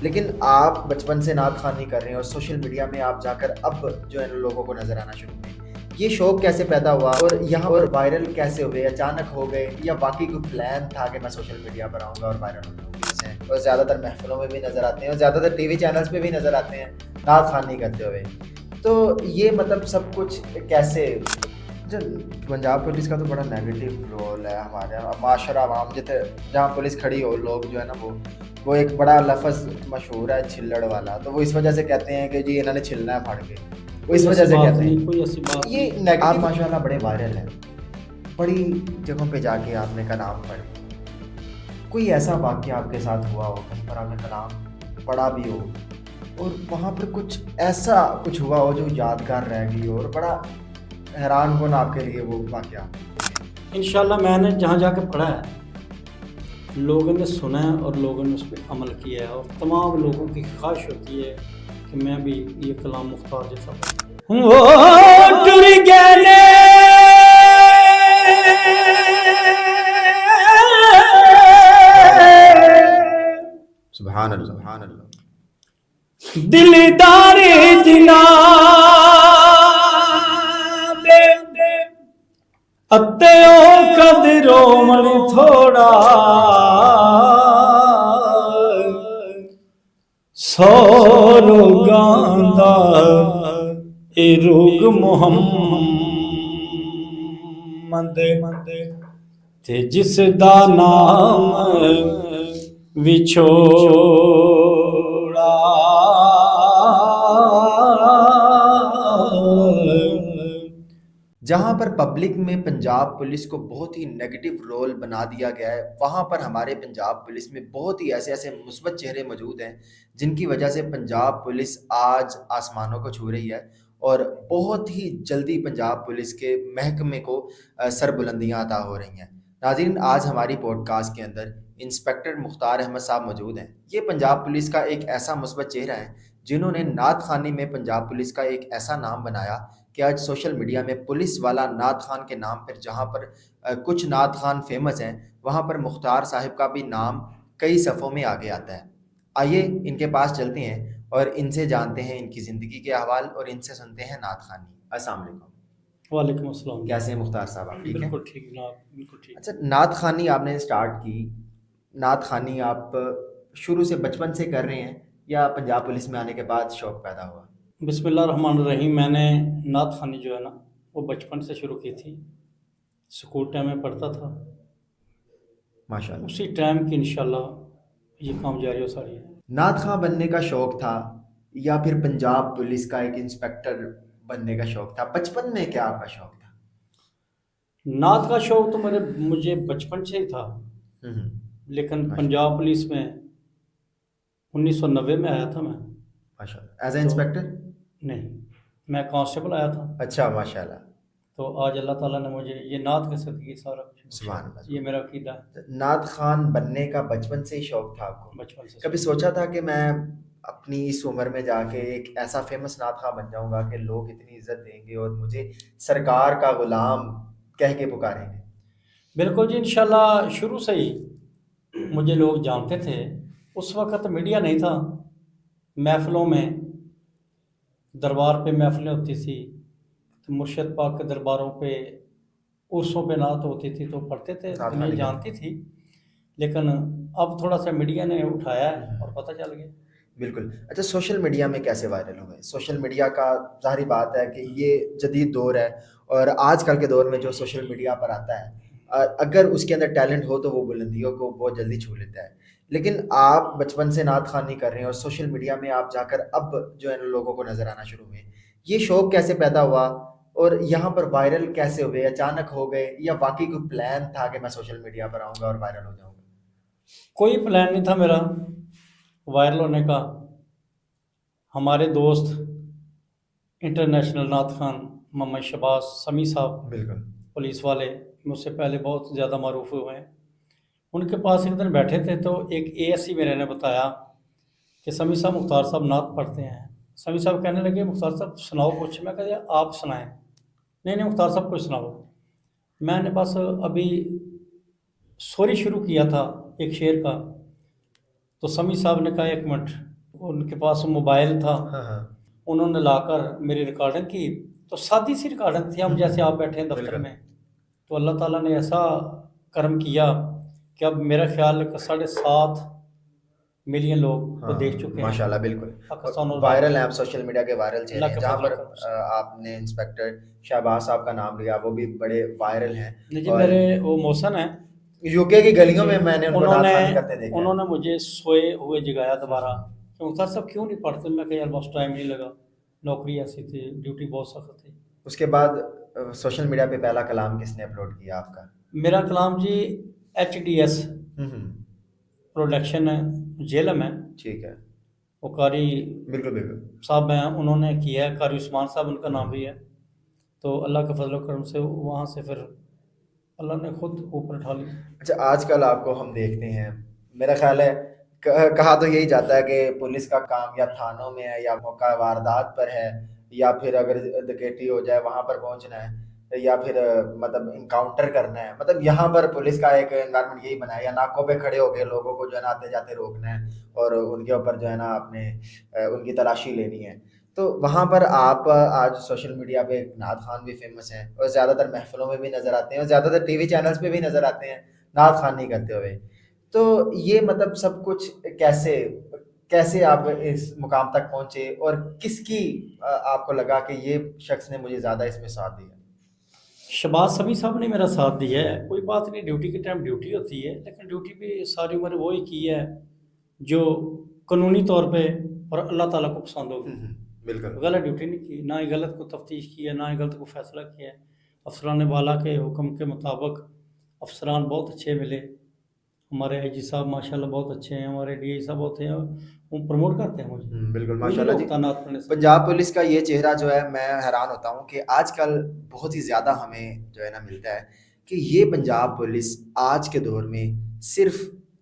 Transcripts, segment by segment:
لیکن آپ بچپن سے نعت خوانی کر رہے ہیں اور سوشل میڈیا میں آپ جا کر اب جو ہے لوگوں کو نظر آنا شروع ہوئے. یہ شوق کیسے پیدا ہوا اور یہاں پر وائرل کیسے ہوئے؟ اچانک ہو گئے یا واقعی کوئی پلان تھا کہ میں سوشل میڈیا پر آؤں گا اور وائرل ہو جاؤں گا؟ اور زیادہ تر محفلوں میں بھی نظر آتے ہیں اور زیادہ تر ٹی وی چینلز پہ بھی نظر آتے ہیں نعت خوانی کرتے ہوئے. تو یہ مطلب سب کچھ کیسے؟ پنجاب پولیس کا تو بڑا نیگیٹو رول ہے ہمارے معاشرہ عوام جہاں پولیس کھڑی ہو، لوگ جو ہے نا وہ ایک بڑا لفظ مشہور ہے چھلڑ والا، تو وہ اس وجہ سے کہتے ہیں کہ جی انہوں نے چھلنا ہے پھاڑ کے، وہ اس وجہ سے کہتے ہیں. یہ نیگیٹو آپ ماشاء اللہ بڑے وائرل ہیں، بڑی جگہوں پہ جا کے آپ نے کلام پڑھے. کوئی ایسا واقعہ آپ کے ساتھ ہوا ہو کہیں پر آپ نے کلام پڑھا بھی ہو اور وہاں پر کچھ ایسا کچھ ہوا ہو جو یادگار رہ گئی ہو اور بڑا حیران کن آپ کے لیے وہ واقعہ؟ انشاءاللہ میں نے جہاں جا کے پڑھا ہے لوگوں نے سنا ہے اور لوگوں نے اس پہ عمل کیا ہے، اور تمام لوگوں کی خواہش ہوتی ہے کہ میں بھی یہ کلام مختار جیسا پڑھوں. وہ ٹر گئے سبحان اللہ سبحان اللہ. دلدار جناب اتیو قدرو من تھوڑا سورو گاندا اے روگ محمد تے جس دا نام وچھوڑا. جہاں پر پبلک میں پنجاب پولیس کو بہت ہی نیگیٹو رول بنا دیا گیا ہے، وہاں پر ہمارے پنجاب پولیس میں بہت ہی ایسے مثبت چہرے موجود ہیں جن کی وجہ سے پنجاب پولیس آج آسمانوں کو چھو رہی ہے اور بہت ہی جلدی پنجاب پولیس کے محکمے کو سربلندیاں عطا ہو رہی ہیں. ناظرین، آج ہماری پوڈ کاسٹ کے اندر انسپیکٹر مختار احمد صاحب موجود ہیں. یہ پنجاب پولیس کا ایک ایسا مثبت چہرہ ہے جنہوں نے نعت خوانی میں پنجاب پولیس کا ایک ایسا نام بنایا کہ آج سوشل میڈیا میں پولیس والا نعت خوان کے نام پر جہاں پر کچھ نعت خوان فیمس ہیں، وہاں پر مختار صاحب کا بھی نام کئی صفوں میں آگے آتا ہے. آئیے ان کے پاس چلتے ہیں اور ان سے جانتے ہیں ان کی زندگی کے احوال اور ان سے سنتے ہیں نعت خوانی. السلام علیکم. وعلیکم السلام. کیسے ہیں مختار صاحب؟ آپ ٹھیک ہیں؟ بالکل ٹھیک جناب، بالکل ٹھیک. اچھا، نعت خوانی آپ نے سٹارٹ کی، نعت خوانی آپ شروع سے بچپن سے کر رہے ہیں یا پنجاب پولیس میں آنے کے بعد شوق پیدا ہوا؟ بسم اللہ الرحمن الرحیم. میں نے نعت خوانی جو ہے نا وہ بچپن سے شروع کی تھی، سکول ٹائم میں پڑھتا تھا، ماشاء اللہ. اسی ٹائم کی انشاءاللہ یہ کام جاری و ساری ہے. نعت خواں بننے کا شوق تھا یا پھر پنجاب پولیس کا ایک انسپیکٹر بننے کا شوق تھا؟ بچپن میں کیا آپ کا شوق تھا؟ نعت کا شوق تو مجھے بچپن سے ہی تھا، لیکن پنجاب پولیس میں 1990 میں آیا تھا میں. ماشاء اللہ. As a inspector? نہیں، میں کانسٹیبل آیا تھا. اچھا، ماشاء اللہ. تو آج اللہ تعالیٰ نے مجھے یہ نعت کے صدقے سارا سبحان اللہ. یہ میرا عقیدہ ہے. نعت خوان بننے کا بچپن سے ہی شوق تھا آپ کو؟ بچپن سے. کبھی سوچا تھا کہ میں اپنی اس عمر میں جا کے ایک ایسا فیمس نعت خواں بن جاؤں گا کہ لوگ اتنی عزت دیں گے اور مجھے سرکار کا غلام کہہ کے پکاریں گے؟ بالکل جی، انشاءاللہ شروع سے ہی مجھے لوگ جانتے تھے. اس وقت میڈیا نہیں تھا، محفلوں میں دربار پہ محفلیں ہوتی تھی، مرشد پاک کے درباروں پہ عرسوں پہ نعت ہوتی تھی تو پڑھتے تھے، دنیا جانتی تھی. لیکن اب تھوڑا سا میڈیا نے اٹھایا ہے اور پتہ چل گیا. بالکل. اچھا، سوشل میڈیا میں کیسے وائرل ہوئے؟ سوشل میڈیا کا ظاہری بات ہے کہ یہ جدید دور ہے اور آج کل کے دور میں جو سوشل میڈیا پر آتا ہے اگر اس کے اندر ٹیلنٹ ہو تو وہ بلندیوں کو بہت جلدی چھو لیتا ہے. لیکن آپ بچپن سے نعت خوانی کر رہے ہیں اور سوشل میڈیا میں آپ جا کر اب جو ہے لوگوں کو نظر آنا شروع ہوئے. یہ شوق کیسے پیدا ہوا اور یہاں پر وائرل کیسے ہوئے؟ اچانک ہو گئے یا واقعی کوئی پلان تھا کہ میں سوشل میڈیا پر آؤں گا اور وائرل ہو جاؤں گا؟ کوئی پلان نہیں تھا میرا وائرل ہونے کا. ہمارے دوست انٹرنیشنل نعت خوان محمد شہباز سمیع صاحب، بالکل پولیس والے، مجھ سے پہلے بہت زیادہ معروف ہوئے ہیں. ان کے پاس ایک دن بیٹھے تھے تو ایک اے ایس سی میرے نے بتایا کہ سمیع صاحب مختار صاحب نعت پڑھتے ہیں. سمیع صاحب کہنے لگے مختار صاحب سناؤ کچھ. میں کہا آپ سنائیں. نہیں مختار صاحب کچھ سناؤ. میں نے بس ابھی سوری شروع کیا تھا ایک شعر کا، تو سمیع صاحب نے کہا ایک منٹ ان کے پاس موبائل تھا، ہاں ہاں انہوں نے لا کر میری ریکارڈنگ کی، تو سادی سی ریکارڈنگ تھی، ہم جیسے آپ بیٹھے ہیں دفتر بالکل۔ میں، تو اللہ تعالیٰ نے ایسا کرم کیا کہ اب میرا خیال ہے کہ 7.5 ملین لوگ وہ دیکھ چکے ہیں ماشاء اللہ بالکل پاکستان اور وائرل ہیں، آپ سوشل میڈیا کے وائرل چہرے اللہ ہیں، کے جہاں فضل پر و کرم سے۔ آپ نے انسپیکٹر شہباز صاحب کا نام لیا، وہ بھی بڑے وائرل ہیں۔ جی میرے وہ محسن ہیں، یو کے کی گلیوں میں میں نے ان کو انہوں نعت خوانی نے کرتے دیکھا ہے۔ انہوں نے مجھے سوئے ہوئے جگایا دوبارہ کہ مختار صاحب کیوں نہیں پڑھتے؟ میں کہ یار بس ٹائم نہیں لگا، نوکری ایسی تھی، ڈیوٹی بہت سخت تھی۔ اس کے بعد سوشل میڈیا پہ پہلا کلام کس نے اپلوڈ کیا آپ کا؟ میرا کلام جی HDS پروڈکشن ہے، جیلم ہے، ٹھیک ہے، وہ قاری بالکل بالکل۔ صاحب ہیں، انہوں نے کیا ہے، قاری عثمان صاحب ان کا نام بھی ہے، تو اللہ کے فضل و کرم سے وہاں سے پھر اللہ نے خود اوپر اٹھا لی۔ اچھا آج کل آپ کو ہم دیکھتے ہیں، میرا خیال ہے کہا تو یہی جاتا ہے کہ پولیس کا کام یا تھانوں میں ہے یا موقع واردات پر ہے، یا پھر اگر ڈکیتی ہو جائے وہاں پر پہنچنا ہے، یا پھر مطلب انکاؤنٹر کرنا ہے، مطلب یہاں پر پولیس کا ایک انوائرمنٹ یہی بنا ہے، یا ناکوں پہ کھڑے ہو کے لوگوں کو جو ہے نا آتے جاتے روکنا ہے اور ان کے اوپر جو ہے نا آپ نے ان کی تلاشی لینی ہے۔ تو وہاں پر آپ آج سوشل میڈیا پہ نعت خوان بھی فیمس ہیں اور زیادہ تر محفلوں میں بھی نظر آتے ہیں اور زیادہ تر ٹی وی چینلز پہ بھی نظر آتے ہیں نعت خوانی کرتے ہوئے۔ تو یہ مطلب سب کچھ کیسے آپ اس مقام تک پہنچے اور کس کی آپ کو لگا کہ یہ شخص نے مجھے زیادہ اس میں ساتھ دیا؟ شہباز سمیع صاحب نے میرا ساتھ دیا ہے، کوئی بات نہیں، ڈیوٹی کے ٹائم ڈیوٹی ہوتی ہے، لیکن ڈیوٹی بھی ساری عمر وہی کی ہے جو قانونی طور پہ اور اللہ تعالیٰ کو پسند ہوگی۔ بالکل غلط ڈیوٹی نہیں کی، نہ ہی غلط کو تفتیش کی ہے، نہ ہی غلط کو فیصلہ کیا ہے۔ افسران بالا کے حکم کے مطابق افسران بہت اچھے ملے، ہمارے آئی جی صاحب ماشاءاللہ بہت اچھے ہیں، ہمارے ڈی آئی صاحب ہوتے ہیں، وہ پروموٹ کرتے ہیں مجھے۔ بالکل ماشاءاللہ جی۔ نعت پڑھنے سے پنجاب پولیس کا یہ چہرہ جو ہے میں حیران ہوتا ہوں کہ آج کل بہت ہی زیادہ ہمیں جو ہے نا ملتا ہے کہ یہ پنجاب پولیس آج کے دور میں صرف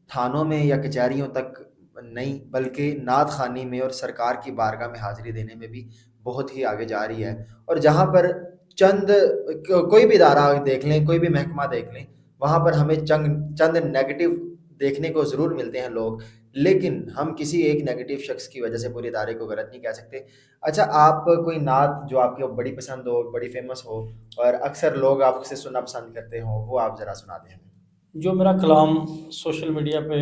تھانوں میں یا کچہریوں تک نہیں بلکہ نعت خوانی میں اور سرکار کی بارگاہ میں حاضری دینے میں بھی بہت ہی آگے جا رہی ہے۔ اور جہاں پر کوئی بھی ادارہ دیکھ لیں، کوئی بھی محکمہ دیکھ لیں، وہاں پر ہمیں چند نیگیٹو دیکھنے کو ضرور ملتے ہیں لوگ، لیکن ہم کسی ایک نیگیٹو شخص کی وجہ سے پورے ادارے کو غلط نہیں کہہ سکتے۔ اچھا آپ کوئی نعت جو آپ کو بڑی پسند ہو، بڑی فیمس ہو اور اکثر لوگ آپ سے سننا پسند کرتے ہوں، وہ آپ ذرا سنا دیں ہمیں۔ جو میرا کلام سوشل میڈیا پہ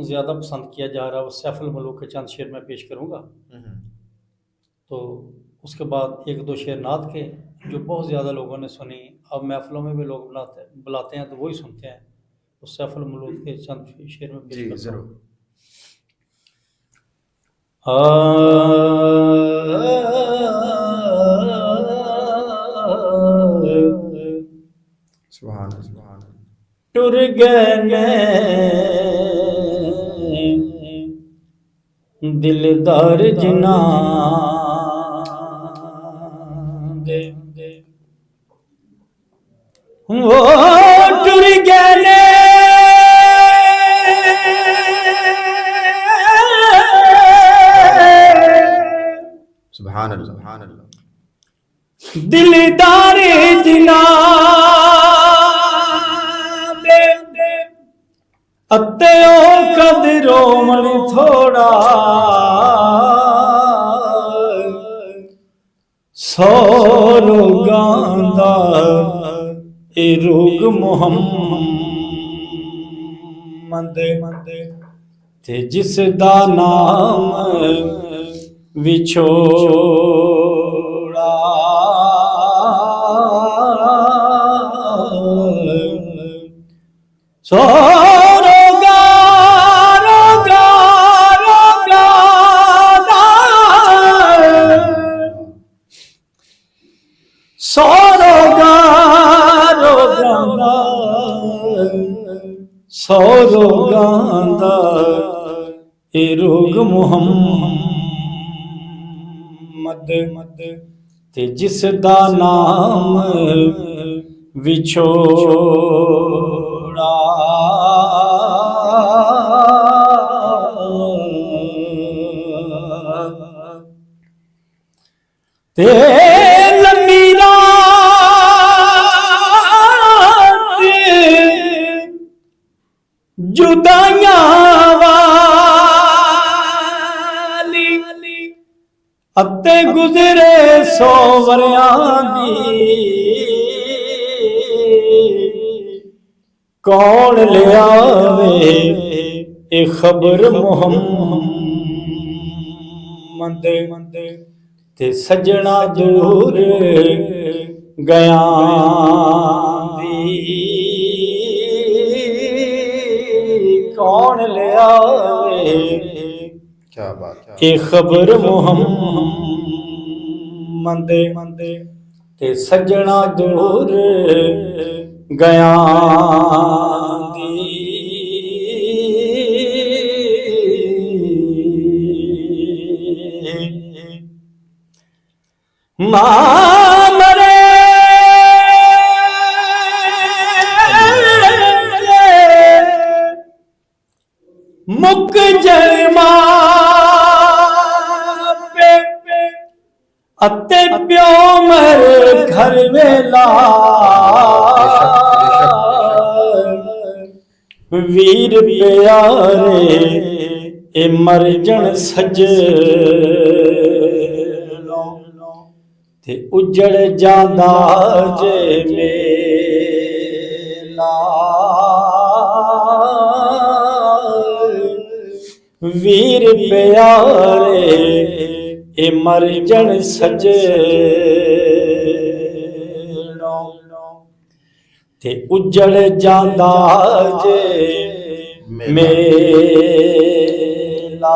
زیادہ پسند کیا جا رہا ہے وہ سیف الملوک کے چند شعر میں پیش کروں گا، تو اس کے بعد 1-2 شعر نعت کے جو بہت زیادہ لوگوں نے سنی، اب محفلوں میں بھی لوگ بلاتے ہیں تو وہی سنتے ہیں، تو سیف الملوک کے چند شعر میں پیش کرتا ہوں۔ ضرور۔ سبحان اللہ۔ ٹر گئے دلدار جنا دے، وہ ٹر گئے سبحان اللہ سبحان اللہ۔ دلدار جنا اتیو قدرو من تھوڑا سورو گاندا اے روگ محمد تے جس دا نام وچھوڑا سورو گاندا اے روگ محمد تے جس دا نام وچھوڑا تے لمبی رات جدائیاں والی اتے گزرے سو وریاں دی کون لے آوے اے خبر محمد تے سجنا دور گیاں دی کون لے آوے کیا بات ہے اے خبر محمد تے سجنا دور گیاں دی ماں مرے مک جرما پہ اتے پیو مر گھر ویلا ویر پیارے اے مر جن سجنوں تے اجڑ جاندا جے میلا ویر پیارے اے مر جن سجنوں تے اجڑ جاندا جے میلا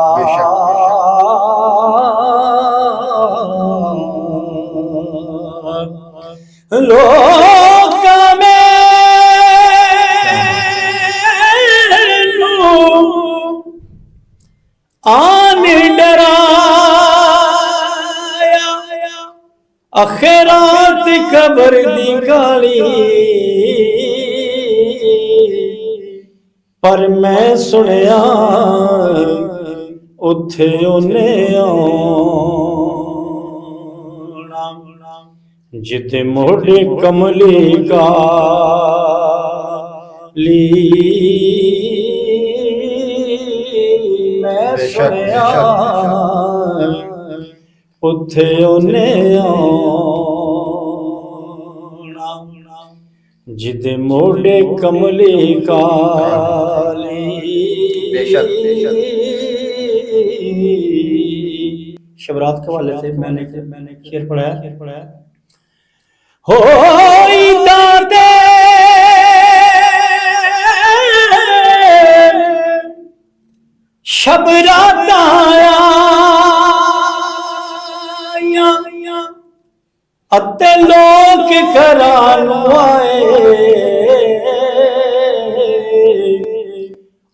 بے شک لوکاں مینوں آن ڈرایا آخرات قبر دی کالی پر میں سنیا اتھے اونے آنا جتے موڑے کملی کالی میں سنیا اتھے اونے آنا جتے موڑے کملی کالی بے شک بے شک شبرات کے حوالے سے میں نے شعر پڑھا ہے ہوئی دادے شبرات آیا اتے لوگ کرانو آئے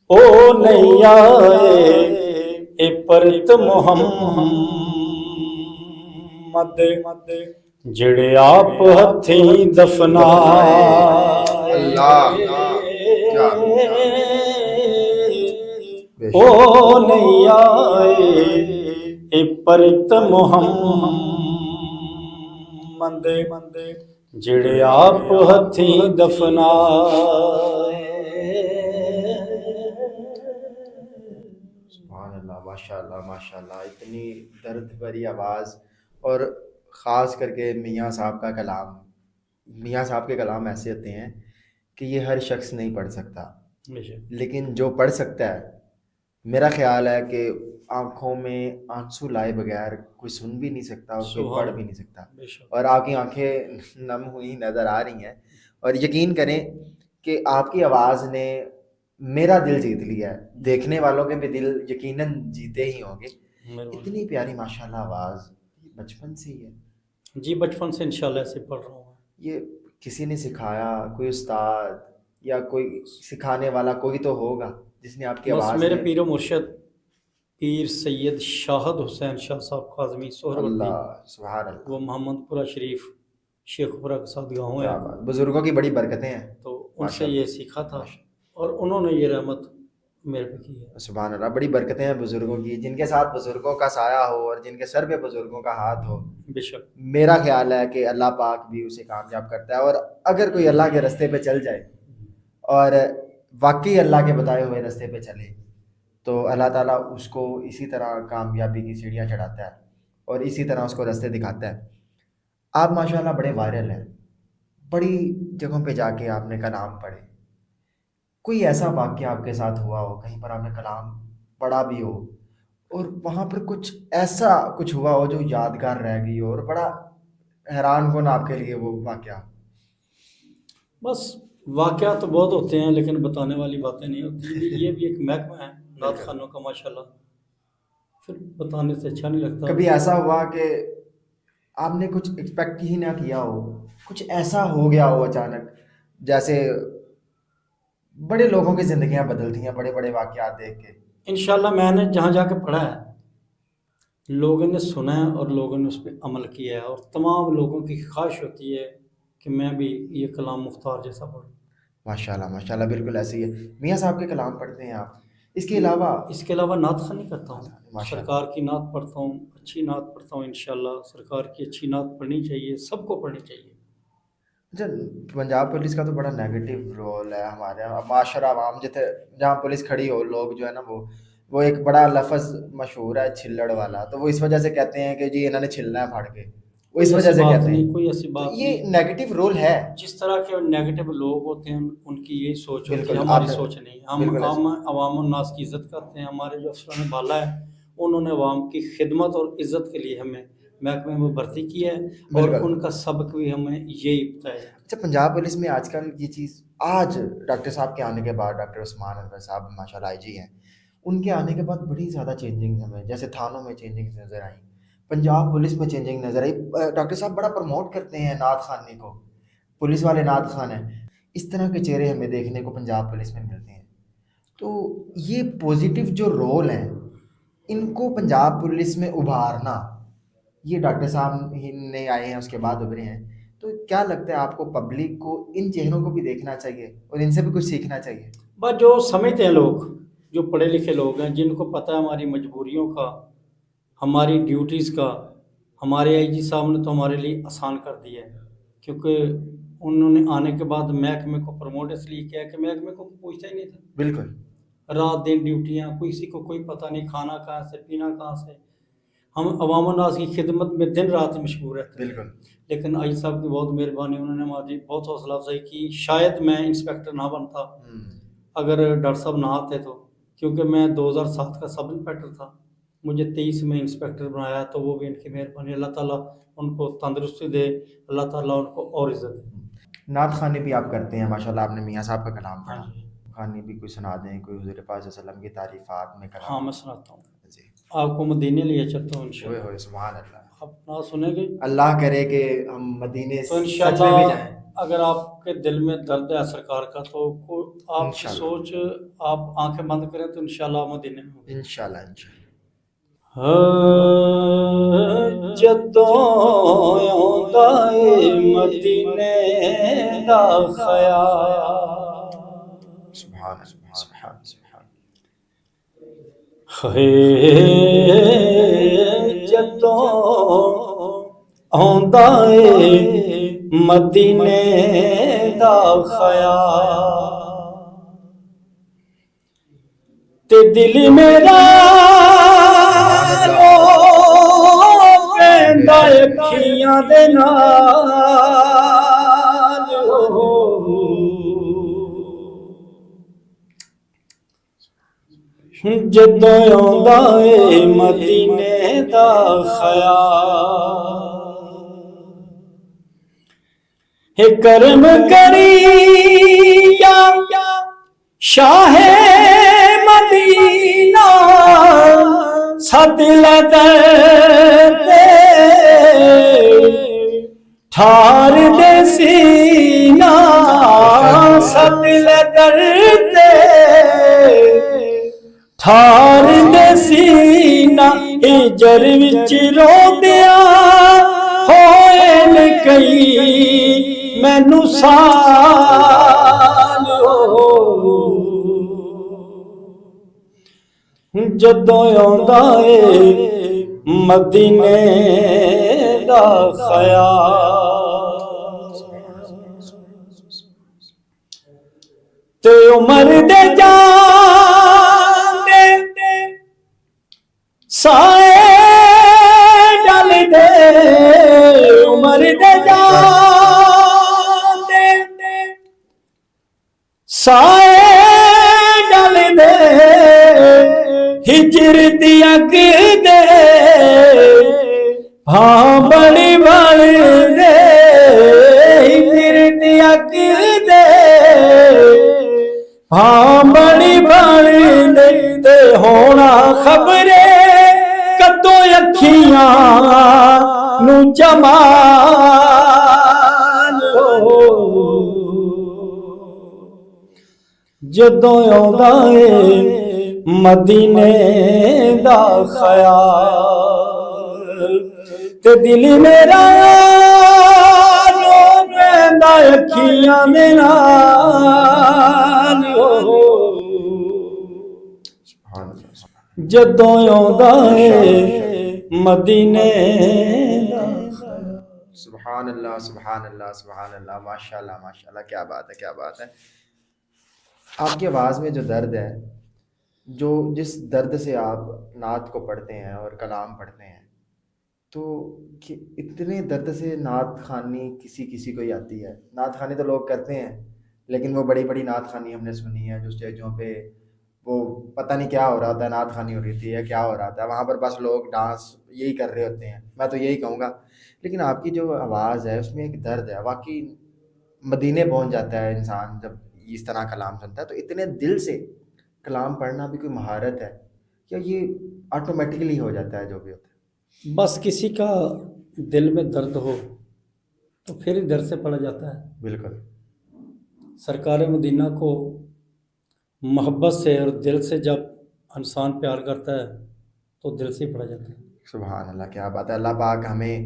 او نہیں آئے اے پرت محمد جڑے آپ ہتھیں دفنا اللہ او نہیں آئے اے پرت محمد جڑے آپ ہتھیں دفنا سبحان اللہ ماشاءاللہ اتنی درد بھری آواز اور خاص کر کے میاں صاحب کے کلام ایسے ہوتے ہیں کہ یہ ہر شخص نہیں پڑھ سکتا لیکن جو پڑھ سکتا ہے میرا خیال ہے کہ آنکھوں میں آنسو لائے بغیر کوئی سن بھی نہیں سکتا اور کوئی پڑھ بھی نہیں سکتا اور آپ کی آنکھیں نم ہوئی نظر آ رہی ہیں اور یقین کریں کہ آپ کی آواز نے میرا دل جیت لیا ہے دیکھنے والوں کے بھی دل یقیناً جیتے ہی ہوں گے اتنی پیاری ماشاءاللہ آواز بچپن سے ہی ہے جی بچپن سے انشاءاللہ ایسے پڑھ رہا ہوں یہ کسی نے سکھایا کوئی استاد یا کوئی سکھانے والا کوئی تو ہوگا جس نے آپ کی بس آواز میرے میں پیر و مرشد پیر سید شاہد حسین شاہ صاحب کاظمی سہروردی اللہ سبحان اللہ وہ محمد پورہ شریف شیخ پورہ کے ساتھ گاؤں ہے بزرگوں کی بڑی برکتیں ہیں تو ان سے یہ سیکھا تھا اور انہوں نے یہ رحمت میرے پہ کی ہے سبحان اللہ بڑی برکتیں ہیں بزرگوں کی جن کے ساتھ بزرگوں کا سایہ ہو اور جن کے سر پہ بزرگوں کا ہاتھ ہو بے شک میرا خیال ہے کہ اللہ پاک بھی اسے کامیاب کرتا ہے اور اگر کوئی اللہ کے راستے پہ چل جائے اور واقعی اللہ کے بتائے ہوئے راستے پہ چلے تو اللہ تعالیٰ اس کو اسی طرح کامیابی کی سیڑھیاں چڑھاتا ہے اور اسی طرح اس کو راستے دکھاتا ہے. آپ ماشاءاللہ بڑے وائرل ہیں, بڑی جگہوں پہ جا کے آپ نے کلام پڑھے. کوئی ایسا واقعہ آپ کے ساتھ ہوا ہو کہیں پر آپ نے کلام پڑھا بھی ہو اور وہاں پر کچھ ایسا کچھ ہوا ہو جو یادگار رہ گئی ہو اور بڑا حیران کن آپ کے لیے وہ واقعہ؟ بس واقعات تو بہت ہوتے ہیں لیکن بتانے والی باتیں نہیں ہوتی. یہ بھی ایک محکمہ ہے نعت خوانوں کا ماشاءاللہ, پھر بتانے سے اچھا نہیں لگتا. کبھی ایسا ہوا کہ آپ نے کچھ ایکسپیکٹ ہی نہ کیا ہو, کچھ ایسا ہو گیا ہو اچانک, جیسے بڑے لوگوں کی زندگیاں بدلتی ہیں بڑے بڑے واقعات دیکھ کے؟ انشاءاللہ میں نے جہاں جا کے پڑھا ہے لوگوں نے سنا ہے اور لوگوں نے اس پہ عمل کیا ہے, اور تمام لوگوں کی خواہش ہوتی ہے کہ میں بھی یہ کلام مختار جیسا پڑھوں. ماشاءاللہ ماشاءاللہ, بالکل ایسے ہی ہے. میاں صاحب کے کلام پڑھتے ہیں آپ؟ اس کے علاوہ اس کے علاوہ نعت خوانی کرتا ہوں, ماشاءاللہ. سرکار کی نعت پڑھتا ہوں, اچھی نعت پڑھتا ہوں. انشاءاللہ سرکار کی اچھی نعت پڑھنی چاہیے, سب کو پڑھنی چاہیے. اچھا, پنجاب پولیس کا تو بڑا نیگیٹو رول ہے ہمارے یہاں معاشرہ عوام, جتنے جہاں پولیس کھڑی ہو لوگ جو ہے نا وہ ایک بڑا لفظ مشہور ہے چھلڑ والا, تو وہ اس وجہ سے کہتے ہیں کہ جی انہوں نے چھلنا ہے پھاڑ کے, وہ اس وجہ سے کہتے ہیں. کوئی ایسی تو بات یہ نہیں. نیگیٹو رول ہے. جس طرح کے نیگیٹو لوگ ہوتے ہیں ان کی یہی سوچ ہوتی ہے, بالکل, ہماری آپ سوچ نہیں. بالکل ایسے. ہم عوام الناس کی عزت کرتے ہیں. ہمارے جو افسران بالا ہے انہوں نے عوام کی خدمت اور عزت کے لیے ہمیں محکمے میں بھرتی کی ہے, اور بالکل. ان کا سبق بھی ہمیں یہی بتایا جاتا ہے. اچھا, پنجاب پولیس میں آج کل یہ چیز, آج ڈاکٹر صاحب کے آنے کے بعد, ڈاکٹر عثمان انور صاحب ماشاءاللہ آئی جی ہیں, ان کے آنے کے بعد بڑی زیادہ چینجنگ ہمیں, جیسے تھانوں میں چینجنگ نظر آئیں, پنجاب پولیس میں چینجنگ نظر آئی. ڈاکٹر صاحب بڑا پروموٹ کرتے ہیں نعت خوانی کو, پولیس والے نعت خوان ہیں. اس طرح کے چہرے ہمیں دیکھنے کو پنجاب پولیس میں ملتے ہیں. تو یہ پوزیٹیو جو رول ہیں ان کو پنجاب پولیس میں ابھارنا, یہ ڈاکٹر صاحب ہی نے آئے ہیں اس کے بعد ابھرے ہیں. تو کیا لگتا ہے آپ کو پبلک کو ان چہروں کو بھی دیکھنا چاہیے اور ان سے بھی کچھ سیکھنا چاہیے؟ بس جو سمجھتے ہیں لوگ, جو پڑھے لکھے لوگ ہیں, جن کو پتہ ہے ہماری مجبوریوں کا, ہماری ڈیوٹیز کا, ہمارے آئی جی صاحب نے تو ہمارے لیے آسان کر دیا ہے, کیونکہ انہوں نے آنے کے بعد محکمے کو پروموٹ اس لیے کیا کہ محکمے کو پوچھتا ہی نہیں تھا. بالکل. رات دن ڈیوٹیاں, کسی کو کوئی پتہ نہیں, کھانا کہاں سے, پینا کہاں سے. ہم عوام الناس کی خدمت میں دن رات مشغول رہتے ہیں. بالکل. لیکن آئی صاحب کی بہت مہربانی, انہوں نے ہماری بہت حوصلہ افزائی کی. شاید میں انسپیکٹر نہ بنتا اگر ڈاکٹر صاحب نہ آتے تو, کیونکہ میں 2007 کا سب انسپیکٹر تھا, مجھے 23 میں انسپیکٹر بنایا, تو وہ بھی ان کی مہربانی. اللہ تعالیٰ ان کو تندرستی دے, اللہ تعالیٰ ان کو اور عزت دے. نعت خوانی بھی آپ کرتے ہیں ماشاءاللہ, آپ نے میاں صاحب کا کلام پڑھا. ہاں جی. خوانی بھی کوئی سنا دیں, کوئی حضور پاک صلی اللہ علیہ وسلم کی تعریفات میں کلام. ہاں میں سناتا ہوں جی. آپ کو مدینے لے چلتا ہوں ہوئے انشاءاللہ. ہوئے, سبحان اللہ. آپ نہ سنیں گے, اللہ کرے کہ ہم مدینے تو سچ میں بھی انشاءاللہ جائیں. اگر آپ کے دل میں درد ہے سرکار کا, تو آپ کی انشاءاللہ. سوچ, آپ آنکھیں بند کریں تو انشاءاللہ آپ مدینے میں ہوں. انشاءاللہ انشاءاللہ. جدوں آਉਂਦਾ ਏ مدینے دا خیال, سبحان اللہ, سبحان سبحان. جدوں آਉਂਦਾ ਏ مدینے دا خیال, تے دل میرا پیندا اکھیاں دے نال, جدوں آਉਂਦਾ ਏ مدینے دا خیال, ہے کرم کری یا شاہ مدینہ, سد لے تے ٹھار دے سینہ, سد لے تے ٹھار دے سینہ, ہجر وچ روندیاں ہوئے نے کئی مینوں سال, جدوں آਉਂਦਾ ਏ مدینے دا خیال, تے عمر دے جان دے سائے ڈال دے جاندے سائے ڈل دے ہجر دی اگ دے ہاں بڑی بڑی دے ہجر دی اگ دے ہاں بڑی بڑی دے ہونا خبرے کدوں اکھیاں نو جمال جدوں آਉਂਦਾ ਏ مدینے دا خیال تے دل میرا رو پیندا اکھیاں دے نال جدوں آਉਂਦਾ ਏ مدینے دا سبحان اللہ سبحان اللہ سبحان اللہ، ماشاء اللہ ماشاء اللہ، کیا بات ہے کیا بات ہے۔ آپ کی آواز میں جو درد ہے، جو جس درد سے آپ نعت کو پڑھتے ہیں اور کلام پڑھتے ہیں، تو کہ اتنے درد سے نعت خوانی کسی کو ہی آتی ہے۔ نعت خوانی تو لوگ کرتے ہیں، لیکن وہ بڑی بڑی نعت خوانی ہم نے سنی ہے جو اسٹیجوں پہ وہ پتہ نہیں کیا ہو رہا ہوتا ہے، نعت خوانی ہو رہی تھی یا کیا ہو رہا تھا، وہاں پر بس لوگ ڈانس یہی کر رہے ہوتے ہیں، میں تو یہی کہوں گا۔ لیکن آپ کی جو آواز ہے اس میں ایک درد ہے، واقعی مدینے پہنچ جاتا ہے انسان جب اس طرح کلام سنتا ہے۔ تو اتنے دل سے کلام پڑھنا بھی کوئی مہارت ہے یا یہ آٹومیٹکلی ہو جاتا ہے جو بھی ہوتا ہے؟ بس کسی کا دل میں درد ہو تو پھر ہی درد سے پڑا جاتا ہے۔ بالکل سرکار مدینہ کو محبت سے اور دل سے جب انسان پیار کرتا ہے تو دل سے ہی پڑا جاتا ہے۔ سبحان اللہ، کیا بات ہے۔ اللہ پاک ہمیں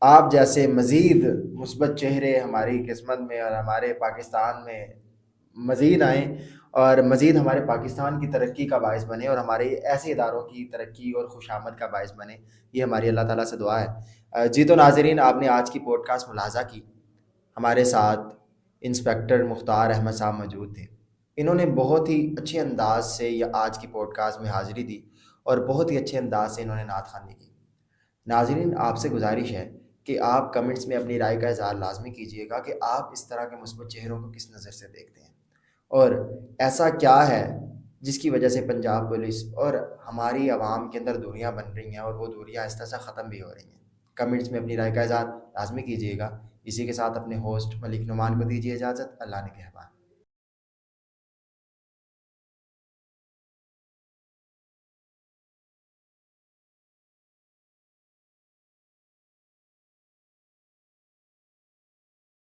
آپ جیسے مزید مثبت چہرے ہماری قسمت میں اور ہمارے پاکستان میں مزید آئیں اور مزید ہمارے پاکستان کی ترقی کا باعث بنے اور ہمارے ایسے اداروں کی ترقی اور خوش آمد کا باعث بنے، یہ ہماری اللہ تعالیٰ سے دعا ہے۔ جی تو ناظرین، آپ نے آج کی پوڈ کاسٹ ملاحظہ کی، ہمارے ساتھ انسپیکٹر مختار احمد صاحب موجود تھے۔ انہوں نے بہت ہی اچھے انداز سے یہ آج کی پوڈ کاسٹ میں حاضری دی اور بہت ہی اچھے انداز سے انہوں نے نعت خوانی کی۔ ناظرین، آپ سے گزارش ہے کہ آپ کمنٹس میں اپنی رائے کا اظہار لازمی کیجیے گا کہ آپ اس طرح کے مثبت چہروں کو کس نظر سے دیکھتے ہیں، اور ایسا کیا ہے جس کی وجہ سے پنجاب پولیس اور ہماری عوام کے اندر دوریاں بن رہی ہیں اور وہ دوریاں آہستہ آہستہ ختم بھی ہو رہی ہیں۔ کمنٹس میں اپنی رائے کا اظہار لازمی کیجیے گا۔ اسی کے ساتھ اپنے ہوسٹ ملک نعمان کو دیجیے اجازت۔ اللہ نے کہا۔